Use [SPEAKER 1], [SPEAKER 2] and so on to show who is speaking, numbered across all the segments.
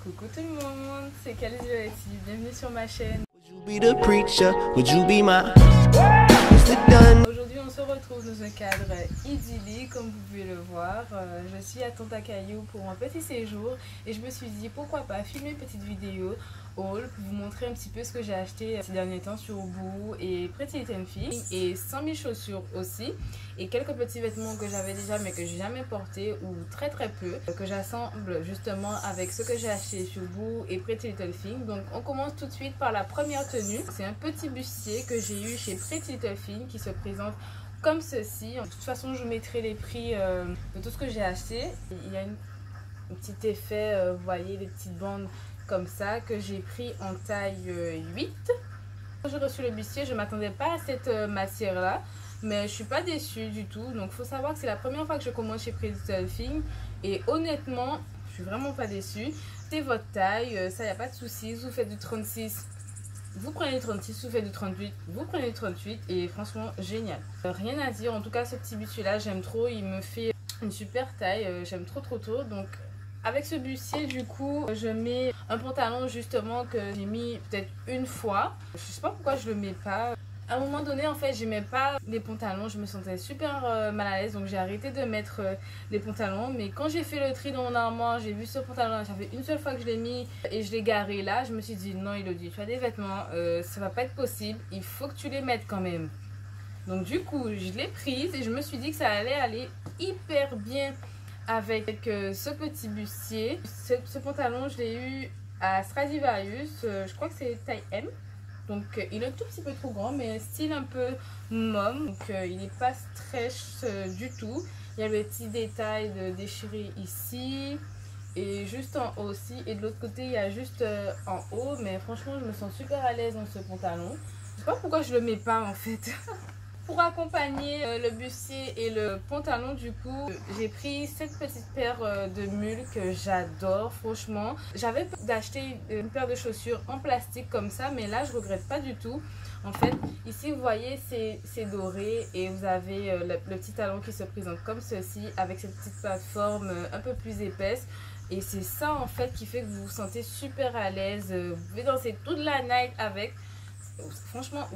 [SPEAKER 1] Coucou tout le monde, c'est Khalid ici, bienvenue sur ma chaîne. Aujourd'hui on se retrouve dans un cadre idyllique comme vous pouvez le voir. Je suis à Tantacayou pour un petit séjour et je me suis dit pourquoi pas filmer une petite vidéo haul pour vous montrer un petit peu ce que j'ai acheté ces derniers temps sur Boo et Pretty Little Thing et 100 000 chaussures aussi et quelques petits vêtements que j'avais déjà mais que j'ai jamais porté ou très peu que j'assemble justement avec ce que j'ai acheté sur Boo et Pretty Little Thing. Donc on commence tout de suite par la première tenue. C'est un petit bustier que j'ai eu chez Pretty Little Thing qui se présente comme ceci. De toute façon je vous mettrai les prix de tout ce que j'ai acheté. Il y a un petit effet, vous voyez les petites bandes comme ça que j'ai pris en taille 8. Quand j'ai reçu le bustier, je ne m'attendais pas à cette matière là, mais je suis pas déçue du tout. Donc il faut savoir que c'est la première fois que je commande chez Pretty Little Thing et honnêtement je suis vraiment pas déçue. C'est votre taille, ça y a pas de souci. Vous faites du 36, vous prenez du 36, vous faites du 38, vous prenez du 38 et franchement génial. Rien à dire, en tout cas ce petit bustier là j'aime trop, il me fait une super taille, j'aime trop. Donc avec ce bustier du coup je mets un pantalon justement que j'ai mis peut-être une fois. Je sais pas pourquoi je le mets pas. À un moment donné en fait j'aimais pas les pantalons, je me sentais super mal à l'aise donc j'ai arrêté de mettre les pantalons. Mais quand j'ai fait le tri dans mon armoire, j'ai vu ce pantalon, ça fait une seule fois que je l'ai mis et je l'ai garé là. Je me suis dit non Elodie, tu as des vêtements, ça va pas être possible, il faut que tu les mettes quand même. Donc du coup je l'ai prise et je me suis dit que ça allait aller hyper bien avec ce petit bustier. Ce pantalon je l'ai eu à Stradivarius, je crois que c'est taille M. Donc il est un tout petit peu trop grand mais style un peu mom. Donc il n'est pas stretch du tout. Il y a le petit détail de déchiré ici et juste en haut aussi. Et de l'autre côté il y a juste en haut. Mais franchement je me sens super à l'aise dans ce pantalon. Je sais pas pourquoi je le mets pas en fait. Pour accompagner le bustier et le pantalon du coup, j'ai pris cette petite paire de mules que j'adore franchement. J'avais d'acheter une paire de chaussures en plastique comme ça mais là je regrette pas du tout. En fait ici vous voyez c'est doré et vous avez le petit talon qui se présente comme ceci avec cette petite plateforme un peu plus épaisse. Et c'est ça en fait qui fait que vous vous sentez super à l'aise. Vous pouvez danser toute la night avec. Franchement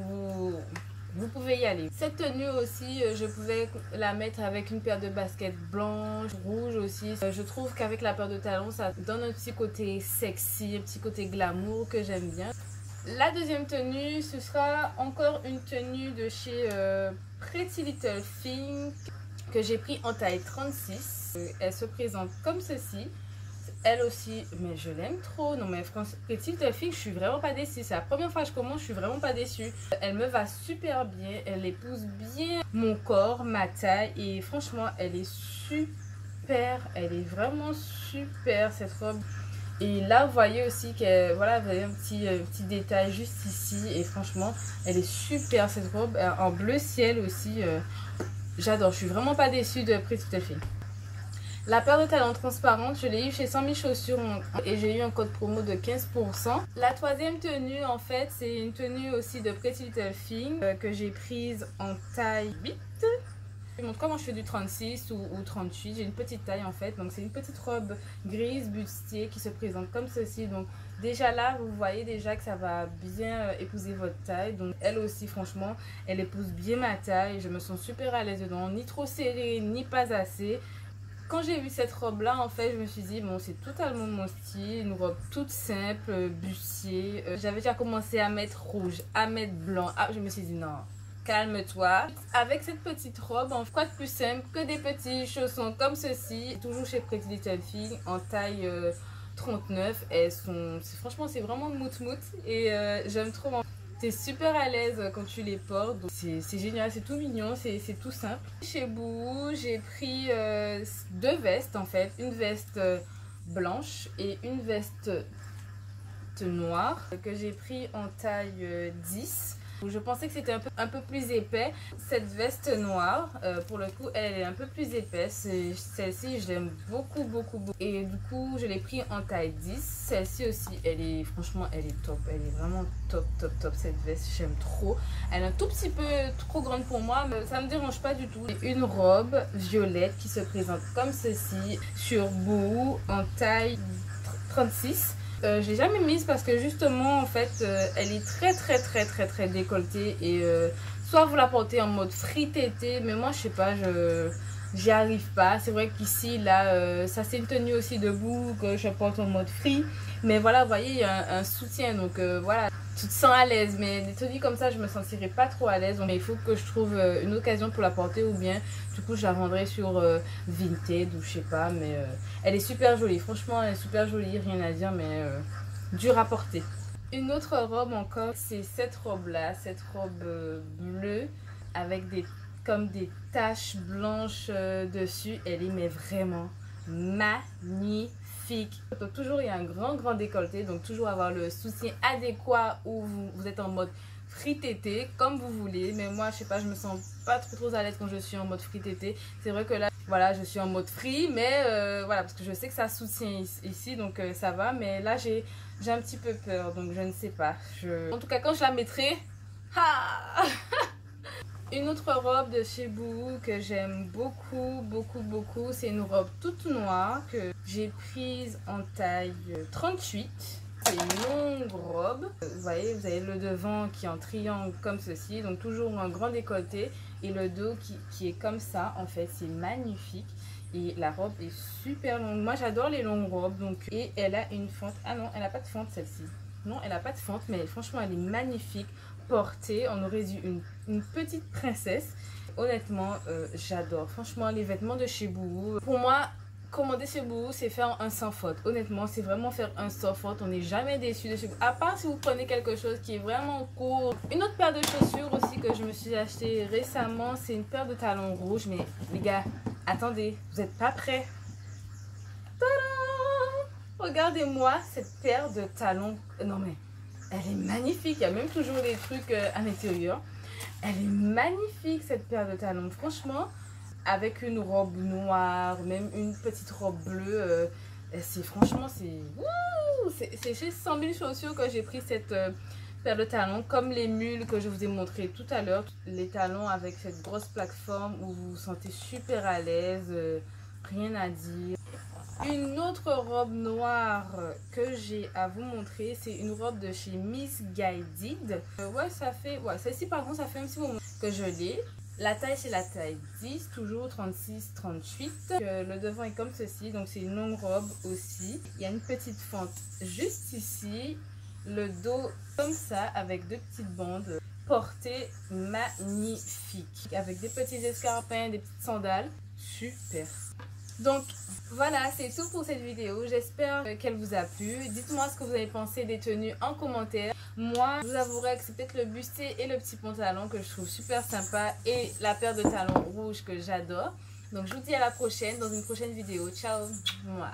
[SPEAKER 1] vous pouvez y aller. Cette tenue aussi, je pouvais la mettre avec une paire de baskets blanches, rouges aussi. Je trouve qu'avec la paire de talons, ça donne un petit côté sexy, un petit côté glamour que j'aime bien. La deuxième tenue, ce sera encore une tenue de chez Pretty Little Thing que j'ai pris en taille 36. Elle se présente comme ceci. Elle aussi, mais je l'aime trop. Non mais franchement, Petite Fille, je suis vraiment pas déçue. C'est la première fois que je commence, je suis vraiment pas déçue. Elle me va super bien, elle épouse bien mon corps, ma taille. Et franchement, elle est super. Elle est vraiment super cette robe. Et là, vous voyez aussi que voilà, vous avez un petit détail juste ici. Et franchement, elle est super cette robe. En bleu ciel aussi. J'adore, je suis vraiment pas déçue de Petite Fille. La paire de talons transparente, je l'ai eu chez 100 000 chaussures et j'ai eu un code promo de 15%. La troisième tenue, en fait, c'est une tenue aussi de Pretty Little Thing que j'ai prise en taille 8. Je vous montre comment je fais du 36 ou 38. J'ai une petite taille en fait. Donc c'est une petite robe grise bustier qui se présente comme ceci. Donc déjà là, vous voyez déjà que ça va bien épouser votre taille. Donc elle aussi, franchement, elle épouse bien ma taille. Je me sens super à l'aise dedans. Ni trop serré, ni pas assez. Quand j'ai vu cette robe là en fait je me suis dit bon c'est totalement mon style, une robe toute simple, bustier. J'avais déjà commencé à mettre rouge, à mettre blanc. Ah, je me suis dit non, calme-toi. Avec cette petite robe, en quoi de plus simple que des petits chaussons comme ceci. Toujours chez Pretty Little Thing en taille 39. Elles sont, franchement c'est vraiment mout et j'aime trop. T'es super à l'aise quand tu les portes, c'est génial, c'est tout mignon, c'est tout simple. Chez Boo, j'ai pris deux vestes en fait, une veste blanche et une veste noire que j'ai pris en taille 10. Je pensais que c'était un peu plus épais. Cette veste noire, pour le coup, elle est un peu plus épaisse. Celle-ci, je l'aime beaucoup. Et du coup, je l'ai pris en taille 10. Celle-ci aussi, elle est, franchement, elle est top. Elle est vraiment top. Cette veste, j'aime trop. Elle est un tout petit peu trop grande pour moi, mais ça me dérange pas du tout. Une robe violette qui se présente comme ceci sur Boo en taille 36. Je l'ai jamais mise parce que justement en fait elle est très décolletée et soit vous la portez en mode free tété, mais moi je sais pas, j'y arrive pas. C'est vrai qu'ici là ça c'est une tenue aussi debout que je porte en mode free, mais voilà, vous voyez, il y a un soutien, donc voilà, tu te sens à l'aise. Mais des tenues comme ça je me sentirais pas trop à l'aise, donc il faut que je trouve une occasion pour la porter, ou bien du coup je la vendrai sur Vinted ou je sais pas. Mais elle est super jolie, franchement elle est super jolie, rien à dire, mais dure à porter. Une autre robe encore, c'est cette robe là, cette robe bleue avec comme des taches blanches dessus. Elle est mais vraiment magnifique. Donc toujours il y a un grand décolleté, donc toujours avoir le soutien adéquat, où vous êtes en mode free tété comme vous voulez. Mais moi je sais pas, je me sens pas trop à l'aise quand je suis en mode free tété. C'est vrai que là voilà, je suis en mode free, mais voilà, parce que je sais que ça soutient ici, donc ça va. Mais là j'ai un petit peu peur, donc je ne sais pas. En tout cas quand je la mettrai, ah Une autre robe de chez Boohoo que j'aime beaucoup, c'est une robe toute noire que j'ai prise en taille 38. C'est une longue robe. Vous voyez, vous avez le devant qui est en triangle comme ceci, donc toujours un grand décolleté, et le dos qui est comme ça. En fait, c'est magnifique. Et la robe est super longue. Moi, j'adore les longues robes. Donc, et elle a une fente. Ah non, elle n'a pas de fente celle-ci. Non, elle n'a pas de fente, mais franchement, elle est magnifique. Portée, on aurait dit une petite princesse. Honnêtement, j'adore. Franchement, les vêtements de chez Boohoo, pour moi, commander chez Boohoo, c'est faire un sans faute. Honnêtement, c'est vraiment faire un sans faute. On n'est jamais déçu de chez Boohoo. À part si vous prenez quelque chose qui est vraiment court. Une autre paire de chaussures aussi que je me suis acheté récemment, c'est une paire de talons rouges. Mais les gars, attendez, vous n'êtes pas prêts? Tadam! Regardez-moi cette paire de talons. Non mais, elle est magnifique. Il y a même toujours des trucs à l'intérieur. Elle est magnifique cette paire de talons. Franchement, avec une robe noire, même une petite robe bleue, franchement, c'est chez 100 000 chaussures que j'ai pris cette paire de talons, comme les mules que je vous ai montré tout à l'heure. Les talons avec cette grosse plateforme où vous vous sentez super à l'aise, rien à dire. Une autre robe noire que j'ai à vous montrer, c'est une robe de chez Miss Guided. Celle-ci par contre, ça fait un petit moment que je l'ai. La taille, c'est la taille 10, toujours 36-38. Le devant est comme ceci, donc c'est une longue robe aussi. Il y a une petite fente juste ici. Le dos comme ça, avec deux petites bandes. Portée magnifique. Avec des petits escarpins, des petites sandales. Super. Donc voilà, c'est tout pour cette vidéo. J'espère qu'elle vous a plu. Dites-moi ce que vous avez pensé des tenues en commentaire. Moi, je vous avouerai que c'est peut-être le bustier et le petit pantalon que je trouve super sympa, et la paire de talons rouges que j'adore. Donc je vous dis à la prochaine, dans une prochaine vidéo. Ciao. Moi.